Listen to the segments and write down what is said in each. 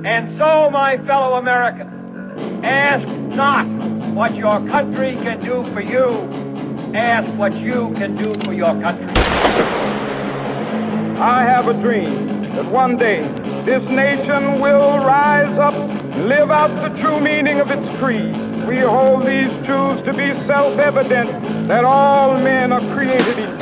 And so, my fellow Americans, ask not what your country can do for you. Ask what you can do for your country. I have a dream that one day this nation will rise up, live out the true meaning of its creed. We hold these truths to be self-evident, that all men are created equal.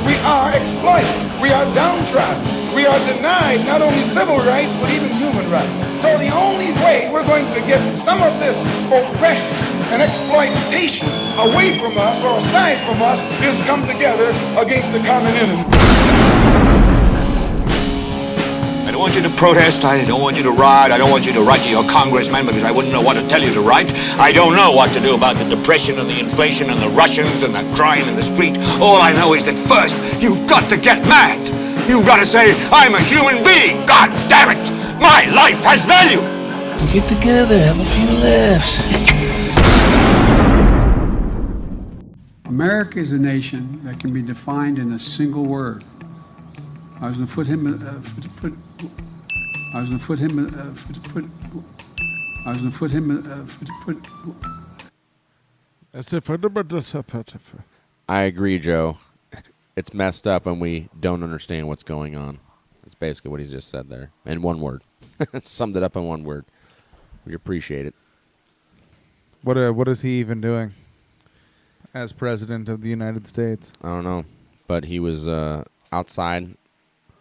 We are exploited. We are downtrodden. We are denied not only civil rights, but even human rights. So the only way we're going to get some of this oppression and exploitation away from us or aside from us is come together against the common enemy. I don't want you to protest, I don't want you to riot, I don't want you to write to your congressman because I wouldn't know what to tell you to write. I don't know what to do about the depression and the inflation and the Russians and the crime in the street. All I know is that first, you've got to get mad. You've got to say, I'm a human being, God damn it! My life has value! We get together, have a few laughs. America is a nation that can be defined in a single word. I was going to put him. I agree, Joe. It's messed up and we don't understand what's going on. That's basically what he just said there. In one word. Summed it up in one word. We appreciate it. What is he even doing as president of the United States? I don't know. But he was outside,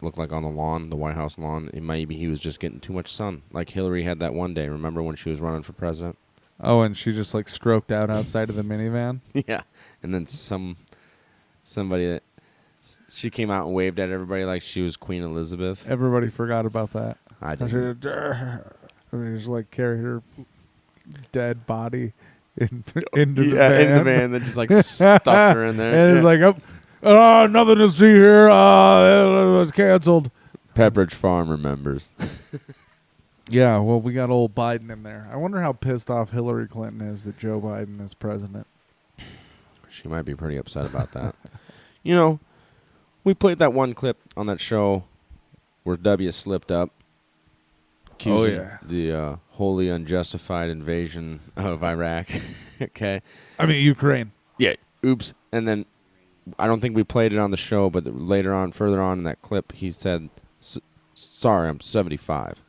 looked like on the lawn, the White House lawn. And maybe he was just getting too much sun. Like Hillary had that one day. Remember when she was running for president? Oh, and she just like stroked out outside of the minivan? Yeah. And then somebody that she came out and waved at everybody like she was Queen Elizabeth. Everybody forgot about that. I did. They just like carried her dead body into the van. In the van. They just like stuffed her in there. And it's like, oh, nothing to see here. It was canceled. Pepperidge Farm remembers. Yeah, well, we got old Biden in there. I wonder how pissed off Hillary Clinton is that Joe Biden is president. She might be pretty upset about that. You know, we played that one clip on that show where W slipped up, accusing the wholly unjustified invasion of Iraq. Okay. I mean, Ukraine. Yeah. Oops. And then I don't think we played it on the show, but further on in that clip, he said, sorry, I'm 75.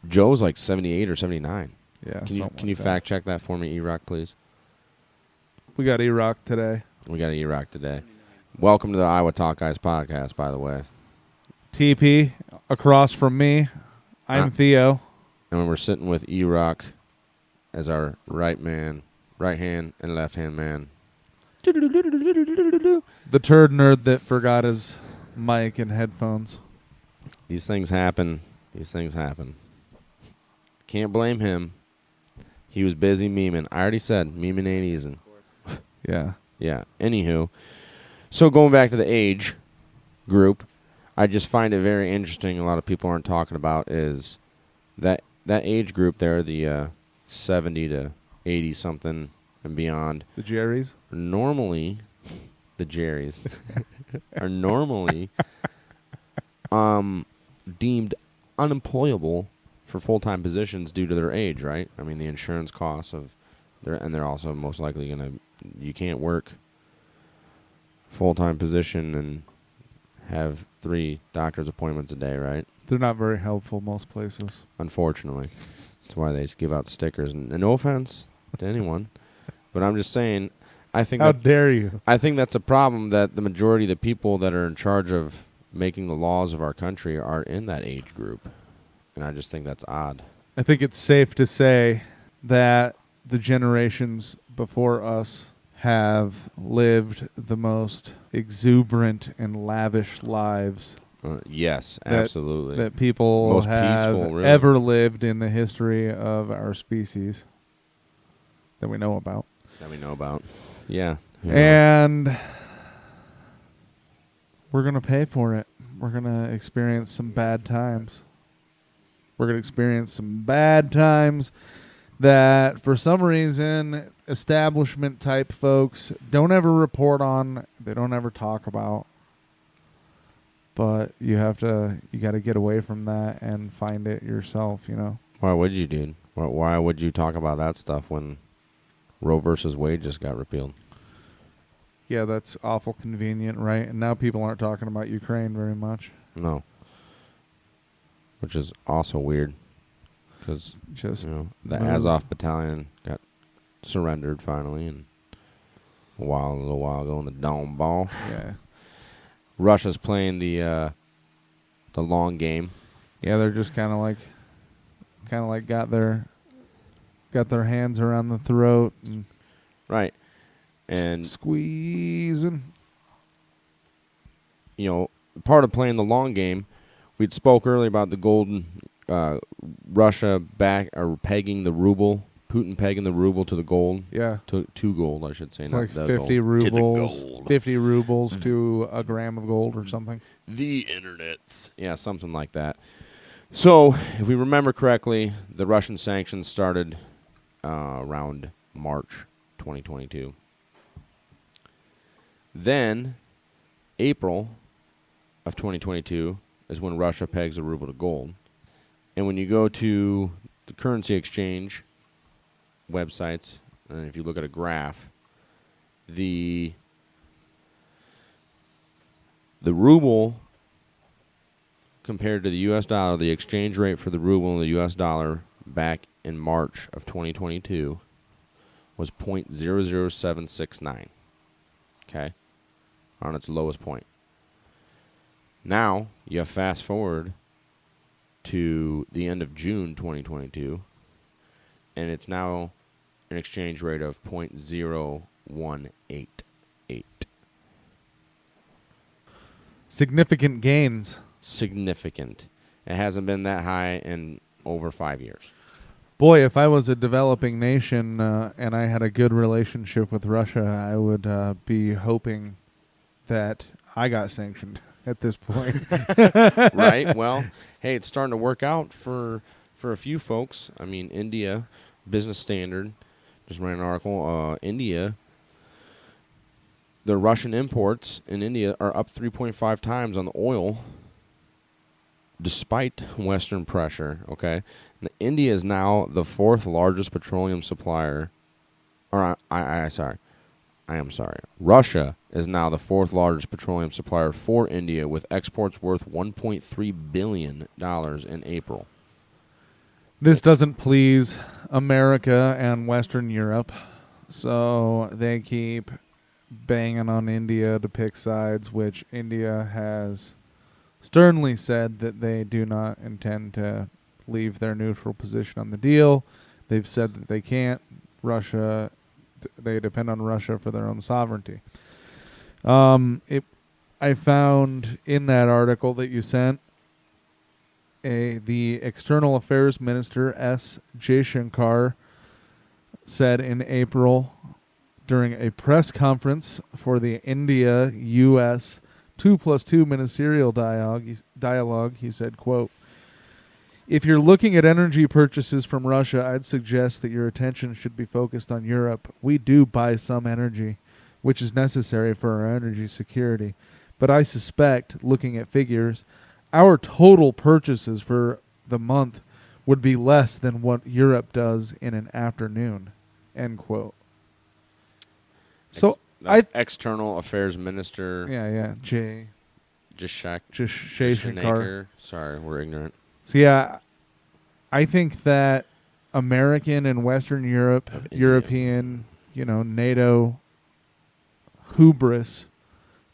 Joe's like 78 or 79. Yeah. Can you fact check that for me, Erock, please? We got Erock today. Welcome to the Iowa Talk Guys podcast, by the way. Teepee, across from me, I'm Theo. And when we're sitting with Erock as our right hand and left hand man. The turd nerd that forgot his mic and headphones. These things happen. Can't blame him. He was busy memeing. I already said, memeing ain't easy. Yeah. Yeah. Anywho, so going back to the age group, I just find it very interesting. A lot of people aren't talking about is that age group there, the 70 to 80 something and beyond. The Jerrys? Normally, the Jerrys are normally deemed unemployable for full-time positions due to their age, right? I mean, the insurance costs they're also most likely you can't work full-time position and have 3 doctor's appointments a day, right? They're not very helpful most places. Unfortunately. That's why they give out stickers. And no offense to anyone, but I'm just saying, I think how dare you? I think that's a problem that the majority of the people that are in charge of making the laws of our country are in that age group. And I just think that's odd. I think it's safe to say that the generations before us have lived the most exuberant and lavish lives. Yes, absolutely. That people most have peaceful, really. Ever lived in the history of our species that we know about. Yeah. And we're going to pay for it. We're going to experience some bad times. That for some reason establishment type folks don't ever report on, they don't ever talk about. but you got to get away from that and find it yourself, you know. Why would you, dude? Why would you talk about that stuff when Roe versus Wade just got repealed? Yeah, that's awful convenient, right? And now people aren't talking about Ukraine very much. No. Which is also weird. Because, the Azov battalion got surrendered finally, and a little while ago in the Donbass. Yeah. Russia's playing the long game. Yeah, they're just kind of like got their hands around the throat and right, and squeezing. You know, part of playing the long game, we'd spoke earlier about the golden Russia pegging the ruble. Putin pegging the ruble to the gold. Yeah. To gold, I should say. It's not like the 50 gold. rubles. To the gold. 50 rubles to a gram of gold or something. The internets. Yeah, something like that. So, if we remember correctly, the Russian sanctions started around March 2022. Then, April of 2022 is when Russia pegs the ruble to gold. And when you go to the currency exchange websites, and if you look at a graph, the ruble compared to the U.S. dollar, the exchange rate for the ruble and the U.S. dollar back in March of 2022 was 0.00769. Okay? On its lowest point. Now, you fast forward to the end of June 2022, and it's now an exchange rate of 0.0188. Significant gains. Significant. It hasn't been that high in over 5 years. Boy, if I was a developing nation and I had a good relationship with Russia, I would be hoping that I got sanctioned at this point. Right? Well, hey, it's starting to work out for a few folks. I mean, India, Business Standard, just ran an article. India, the Russian imports in India are up 3.5 times on the oil, despite Western pressure. Okay, and India is now the fourth largest petroleum supplier. Or I am sorry. Russia is now the fourth largest petroleum supplier for India, with exports worth $1.3 billion in April. This doesn't please America and Western Europe, so they keep banging on India to pick sides, which India has sternly said that they do not intend to leave their neutral position on the deal. They've said that they can't. They depend on Russia for their own sovereignty. I found in that article that you sent, the External Affairs Minister, S. Jaishankar, said in April during a press conference for the India-U.S. 2+2 ministerial dialogue, he said, quote, "If you're looking at energy purchases from Russia, I'd suggest that your attention should be focused on Europe. We do buy some energy, which is necessary for our energy security. But I suspect, looking at figures, our total purchases for the month would be less than what Europe does in an afternoon." End quote. So External Affairs Minister. Jaishankar. Sorry, we're ignorant. So yeah, I think that American and Western Europe, European, NATO hubris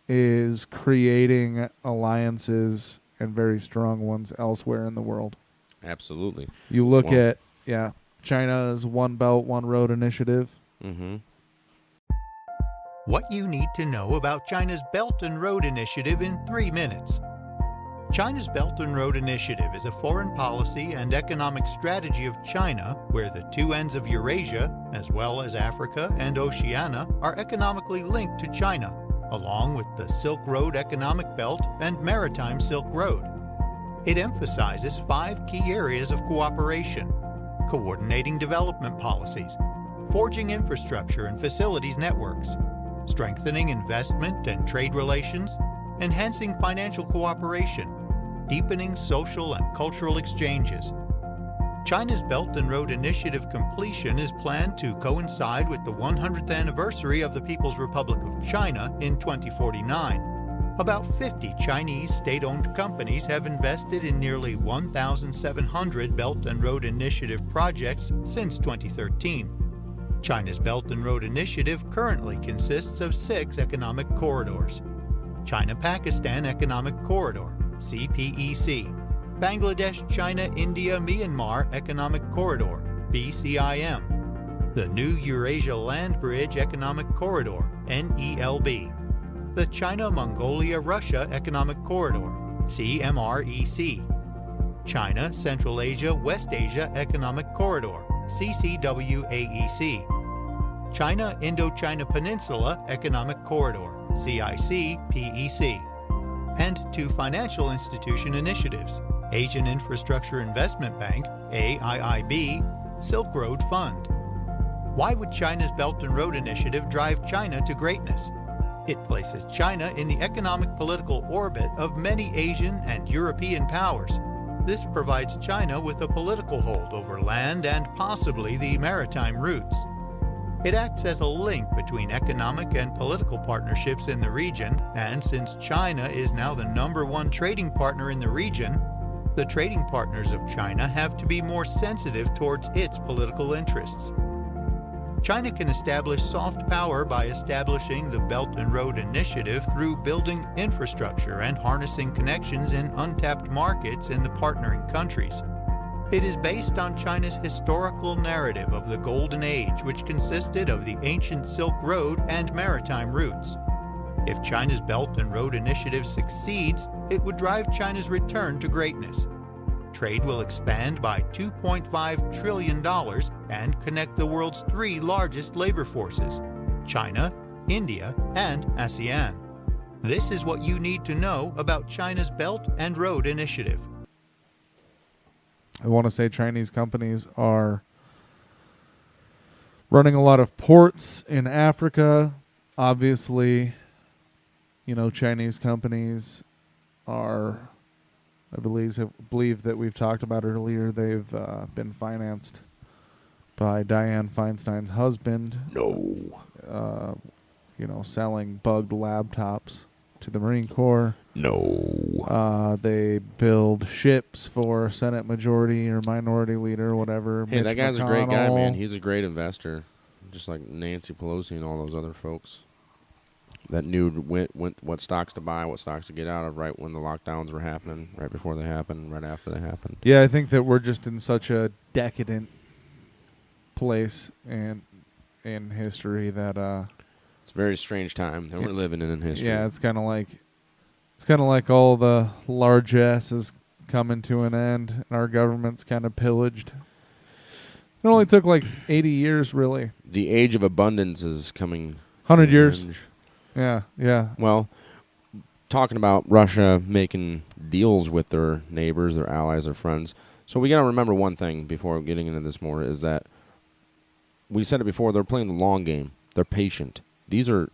is creating alliances and very strong ones elsewhere in the world. Absolutely. You look at China's One Belt, One Road initiative. Mm-hmm. What you need to know about China's Belt and Road Initiative in 3 minutes. China's Belt and Road Initiative is a foreign policy and economic strategy of China where the two ends of Eurasia, as well as Africa and Oceania, are economically linked to China, along with the Silk Road Economic Belt and Maritime Silk Road. It emphasizes 5 key areas of cooperation: coordinating development policies, forging infrastructure and facilities networks, strengthening investment and trade relations, enhancing financial cooperation, deepening social and cultural exchanges. China's Belt and Road Initiative completion is planned to coincide with the 100th anniversary of the People's Republic of China in 2049. About 50 Chinese state-owned companies have invested in nearly 1,700 Belt and Road Initiative projects since 2013. China's Belt and Road Initiative currently consists of 6 economic corridors: China-Pakistan Economic Corridor, CPEC, Bangladesh-China-India-Myanmar Economic Corridor, BCIM, the New Eurasia Land Bridge Economic Corridor, NELB, the China-Mongolia-Russia Economic Corridor, CMREC, China-Central Asia-West Asia Economic Corridor, CCWAEC, China-Indochina Peninsula Economic Corridor, CIC-PEC, and 2 financial institution initiatives: Asian Infrastructure Investment Bank, AIIB, Silk Road Fund. Why would China's Belt and Road Initiative drive China to greatness? It places China in the economic political orbit of many Asian and European powers. This provides China with a political hold over land and possibly the maritime routes. It acts as a link between economic and political partnerships in the region, and since China is now the #1 trading partner in the region, the trading partners of China have to be more sensitive towards its political interests. China can establish soft power by establishing the Belt and Road Initiative through building infrastructure and harnessing connections in untapped markets in the partnering countries. It is based on China's historical narrative of the Golden Age, which consisted of the ancient Silk Road and maritime routes. If China's Belt and Road Initiative succeeds, it would drive China's return to greatness. Trade will expand by $2.5 trillion and connect the world's 3 largest labor forces: China, India, and ASEAN. This is what you need to know about China's Belt and Road Initiative. I want to say Chinese companies are running a lot of ports in Africa. Obviously, Chinese companies are, I believe that we've talked about earlier, they've been financed by Dianne Feinstein's husband. No. Selling bugged laptops to the Marine Corps. No. They build ships for Senate Majority or Minority Leader, whatever. Hey, Mitch that guy's McConnell. a great guy, man. He's a great investor, just like Nancy Pelosi and all those other folks that knew what stocks to buy, what stocks to get out of right when the lockdowns were happening, right before they happened, right after they happened. Yeah, I think that we're just in such a decadent place in history that it's a very strange time that we're living in history. Yeah, it's kind of like all the largesse coming to an end, and our government's kind of pillaged. It only took like 80 years, really. The age of abundance is coming. 100 years. Yeah. Well, talking about Russia making deals with their neighbors, their allies, their friends. So we got to remember one thing before getting into this more, is that we said it before, they're playing the long game. They're patient. These are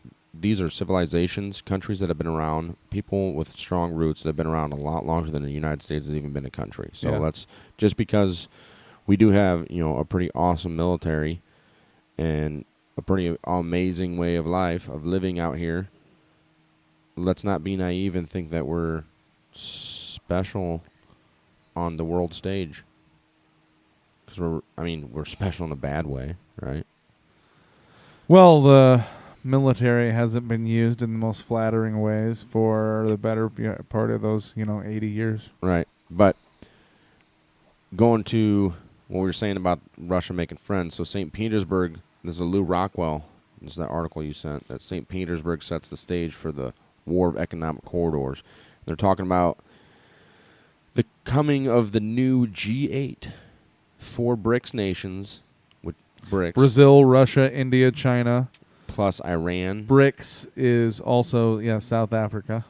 civilizations, countries that have been around, people with strong roots that have been around a lot longer than the United States has even been a country. So let's, just because we do have, a pretty awesome military and a pretty amazing way of life, of living out here, let's not be naive and think that we're special on the world stage. Because we're special in a bad way, right? Well, the military hasn't been used in the most flattering ways for the better part of those, 80 years. Right. But going to what we were saying about Russia making friends, so St. Petersburg, this is Lou Rockwell, this is that article you sent, that St. Petersburg sets the stage for the War of Economic Corridors. They're talking about the coming of the new G8, 4 BRICS nations, with BRICS. Brazil, Russia, India, China. Plus Iran. BRICS is also, South Africa.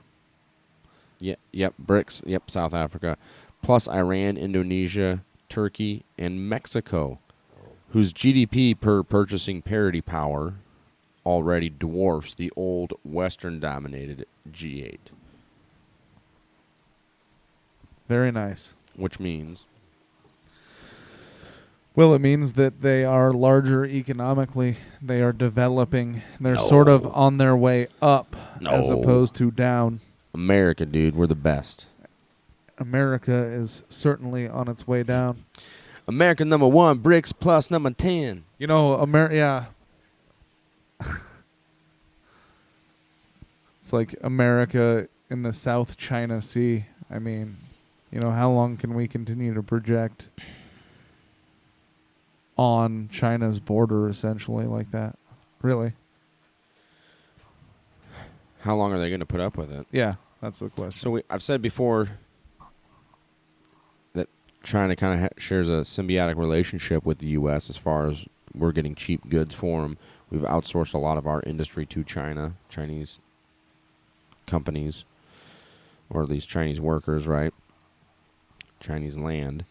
Yep, BRICS, South Africa. Plus Iran, Indonesia, Turkey, and Mexico, whose GDP per purchasing parity power already dwarfs the old Western-dominated G8. Very nice. Which means? Well, it means that they are larger economically. They are developing. They're sort of on their way up as opposed to down. America, dude, we're the best. America is certainly on its way down. America number 1, BRICS plus number 10. You know, yeah. It's like America in the South China Sea. I mean, you know, how long can we continue to project on China's border, essentially, like that? Really? How long are they going to put up with it? Yeah, that's the question. So I've said before that China kind of shares a symbiotic relationship with the U.S. as far as we're getting cheap goods for them. We've outsourced a lot of our industry to China, Chinese companies, or at least Chinese workers, right? Chinese land.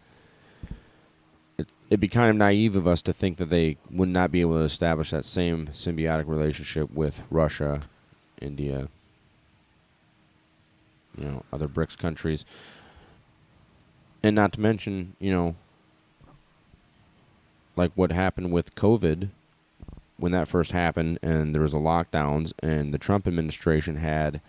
It'd be kind of naive of us to think that they would not be able to establish that same symbiotic relationship with Russia, India, you know, other BRICS countries. And not to mention, you know, like what happened with COVID when that first happened and there was a lockdowns and the Trump administration had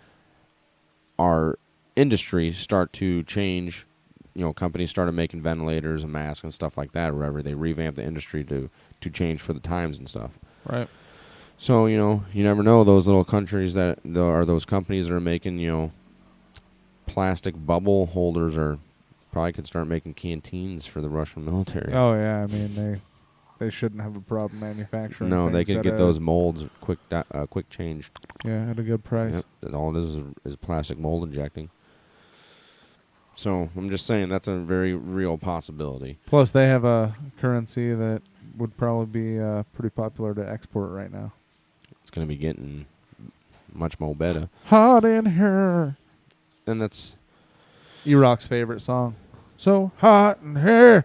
our industry start to change. You know, companies started making ventilators and masks and stuff like that, or wherever they revamped the industry to change for the times and stuff. Right. So, you know, you never know, those little countries that are those companies that are making, you know, plastic bubble holders, or probably could start making canteens for the Russian military. Oh, yeah. I mean, they shouldn't have a problem manufacturing. No, they could get those molds quick change. Yeah, at a good price. Yep. All it is plastic mold injecting. So I'm just saying that's a very real possibility. Plus, they have a currency that would probably be pretty popular to export right now. It's going to be getting much more better. Hot in here. And that's Erock's favorite song. So hot in here.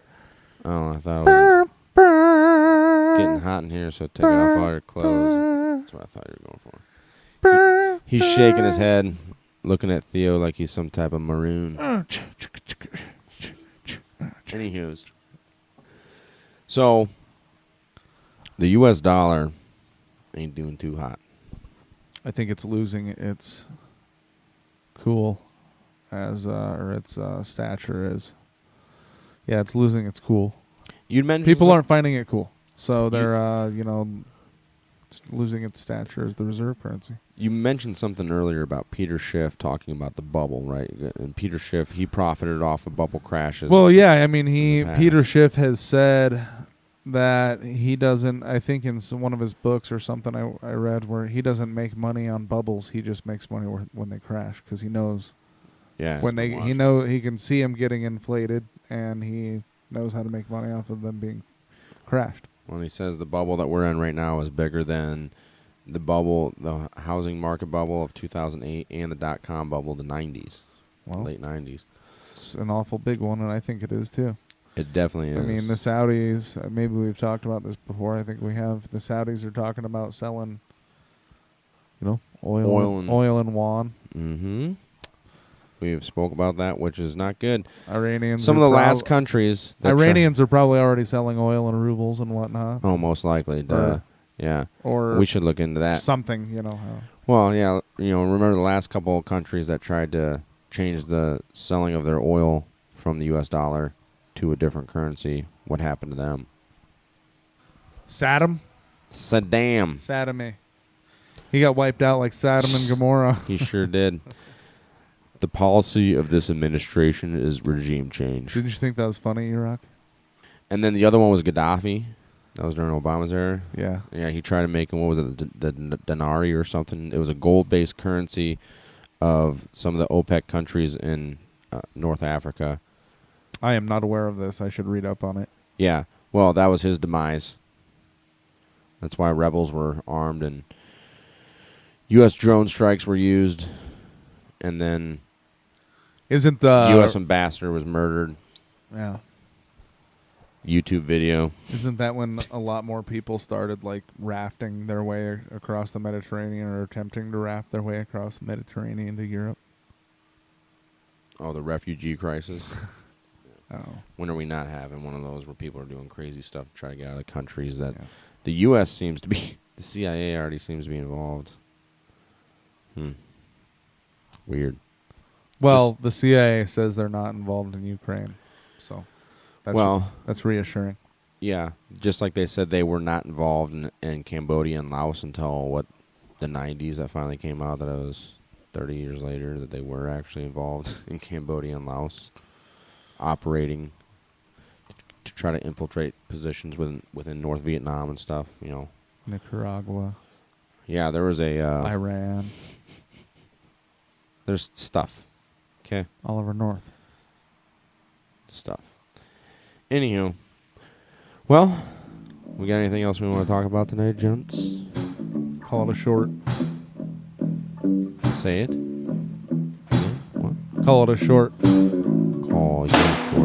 Oh, I thought it was it's getting hot in here, so take off all your clothes. That's what I thought you were going for. He's shaking his head, looking at Theo like he's some type of maroon. Anywho's. So, the U.S. dollar ain't doing too hot. I think it's losing its cool or its stature is. Yeah, it's losing its cool. You'd mentioned people aren't finding it cool, so they're it's losing its stature as the reserve currency. You mentioned something earlier about Peter Schiff talking about the bubble, right? And Peter Schiff, he profited off of bubble crashes. Well, yeah, I mean, Peter Schiff has said that he doesn't. I think in one of his books or something I read where he doesn't make money on bubbles. He just makes money when they crash because he knows. Yeah, when he can see them getting inflated, and he knows how to make money off of them being crashed. Well, he says the bubble that we're in right now is bigger than the housing market bubble of 2008 and the dot-com bubble of the 90s, late 90s. It's an awful big one, and I think it is too. It definitely is. I mean, the Saudis, maybe we've talked about this before. I think we have. The Saudis are talking about selling, oil and yuan. Mm-hmm. We've spoke about that, which is not good. Iranians. Some of the last countries. Iranians are probably already selling oil and rubles and whatnot. Oh, most likely. Yeah. Or we should look into that. Something, Well, yeah. Remember the last couple of countries that tried to change the selling of their oil from the U.S. dollar to a different currency. What happened to them? Saddam. He got wiped out like Sodom and Gomorrah. He sure did. The policy of this administration is regime change. Didn't you think that was funny, Erock? And then the other one was Gaddafi. That was during Obama's era. Yeah. Yeah, he tried to make, the denari or something. It was a gold-based currency of some of the OPEC countries in North Africa. I am not aware of this. I should read up on it. Yeah. Well, that was his demise. That's why rebels were armed and U.S. drone strikes were used. And then isn't the U.S. ambassador was murdered. Yeah. YouTube video. Isn't that when a lot more people started rafting their way across the Mediterranean or attempting to raft their way across the Mediterranean to Europe? Oh, the refugee crisis. Oh. When are we not having one of those where people are doing crazy stuff to try to get out of countries that the U.S. seems to be, the CIA already seems to be involved. Weird. Well, the CIA says they're not involved in Ukraine, so that's reassuring. Yeah, just like they said they were not involved in Cambodia and Laos until, the 90s that finally came out that it was 30 years later that they were actually involved in Cambodia and Laos, operating to try to infiltrate positions within North Vietnam and stuff, Nicaragua. Yeah, there was Iran. There's stuff. Okay. All over North. Stuff. Anywho. Well, we got anything else we want to talk about tonight, gents? Call it a short. Say it. Yeah, what? Call it a short. Call you short.